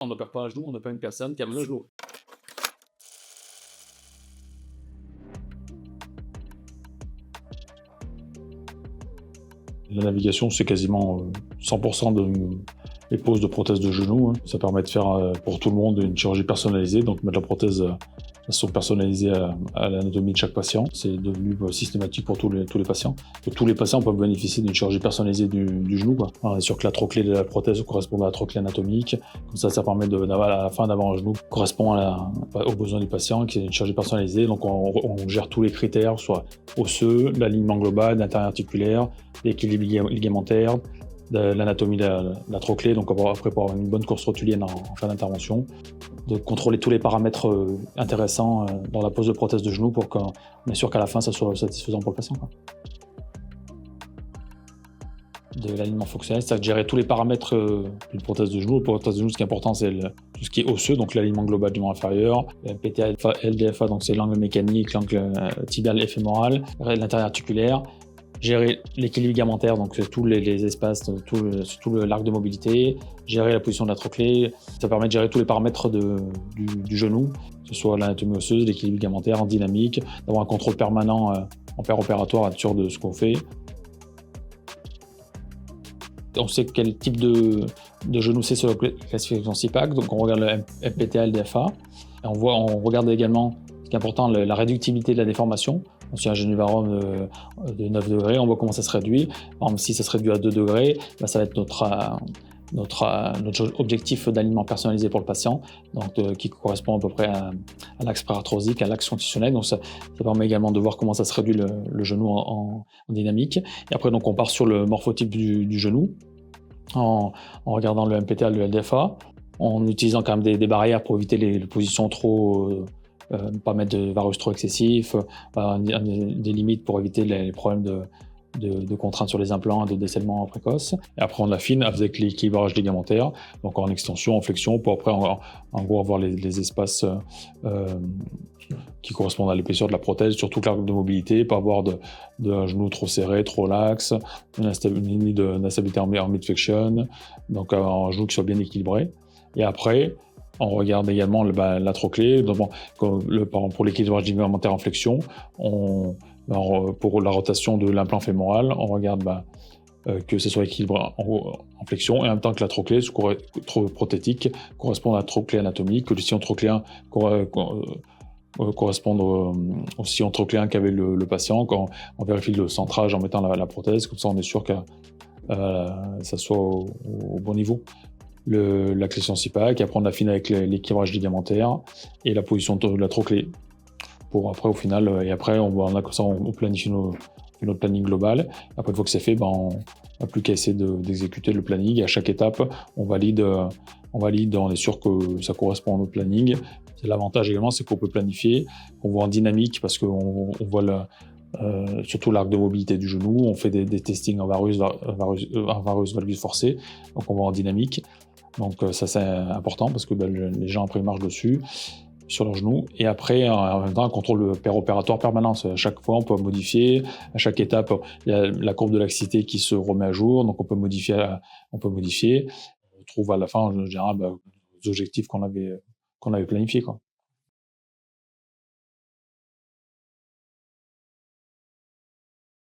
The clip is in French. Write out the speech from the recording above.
On n'opère pas un genou, on opère une personne qui a mal au genou. La navigation, c'est quasiment 100% les poses de prothèses de genou, hein. Ça permet de faire pour tout le monde une chirurgie personnalisée, donc mettre la prothèse de façon personnalisée à l'anatomie de chaque patient. C'est devenu systématique pour tous les patients. Donc, tous les patients peuvent bénéficier d'une chirurgie personnalisée du genou, quoi. On est sûr que la trochlée de la prothèse correspond à la trochlée anatomique. Comme ça permet à la fin d'avoir un genou qui correspond aux besoins du patient, qui est une chirurgie personnalisée. Donc on gère tous les critères, soit osseux, l'alignement global, l'intérieur articulaire, l'équilibre ligamentaire, l'anatomie de la trochlée, donc après pour avoir une bonne course rotulienne en fin d'intervention, de contrôler tous les paramètres intéressants dans la pose de prothèse de genou pour qu'on est sûr qu'à la fin ça soit satisfaisant pour le patient, quoi. De l'alignement fonctionnel, c'est-à-dire de gérer tous les paramètres d'une prothèse de genou. Pour la prothèse de genou, ce qui est important, c'est tout ce qui est osseux, donc l'alignement global du membre inférieur, PTA, LDFA, donc c'est l'angle mécanique, l'angle tibial et fémoral, l'intérieur articulaire, gérer l'équilibre ligamentaire, donc tous les espaces, tout l'arc de mobilité, gérer la position de la trochlée. Ça permet de gérer tous les paramètres du genou, que ce soit l'anatomie osseuse, l'équilibre ligamentaire, en dynamique, d'avoir un contrôle permanent en opératoire, être sûr de ce qu'on fait. On sait quel type de genou c'est sur la classification CIPAC, donc on regarde le MPTA, LDFA. Et on regarde également, ce qui est important, la réductibilité de la déformation. Donc, si un genou varum de 9 degrés, on voit comment ça se réduit. Par exemple, si ça se réduit à 2 degrés, ça va être notre objectif d'alignement personnalisé pour le patient, donc qui correspond à peu près à l'axe pré-arthrosique, à l'axe conditionnel. Donc ça permet également de voir comment ça se réduit le genou en dynamique. Et après, donc on part sur le morphotype du genou en regardant le MPTA, le LDFA, en utilisant quand même des barrières pour éviter les positions trop pas mettre de varus trop excessifs, des limites pour éviter les problèmes de contraintes sur les implants, de décèlement précoce. Et après, on affine avec l'équilibrage ligamentaire, donc en extension, en flexion, pour après, en gros, avoir les espaces qui correspondent à l'épaisseur de la prothèse sur toute l'arc de mobilité, pas avoir un genou trop serré, trop laxe, une limite d'instabilité en midflexion, donc un genou qui soit bien équilibré. Et après, on regarde également la trochlée. Donc, par exemple, pour l'équilibrage ligamentaire en flexion, pour la rotation de l'implant fémoral, on regarde que ce soit équilibré en flexion, et en même temps que la trochlée prothétique correspond à la trochlée anatomique, que le sillon trochléen corresponde au sillon trochléen qu'avait le patient, quand on vérifie le centrage en mettant la prothèse, comme ça on est sûr que ça soit au bon niveau. L'accession CIPAC, après on affine avec l'équilibrage ligamentaire et la position de la trochlée. Pour après, au final, et après, on planifie notre planning global. Après, une fois que c'est fait, on n'a plus qu'à essayer d'exécuter le planning. Et à chaque étape, on valide, on est sûr que ça correspond à notre planning. L'avantage également, c'est qu'on peut planifier, qu'on voit en dynamique, parce qu'on voit surtout l'arc de mobilité du genou. On fait des testings en varus valgus forcé, donc on voit en dynamique. Donc ça, c'est important parce que les gens après marchent dessus sur leurs genoux, et après en même temps un contrôle opératoire permanent. À chaque fois on peut modifier, à chaque étape il y a la courbe de laxité qui se remet à jour, donc on peut modifier, on trouve à la fin en général les objectifs qu'on avait planifiés, quoi.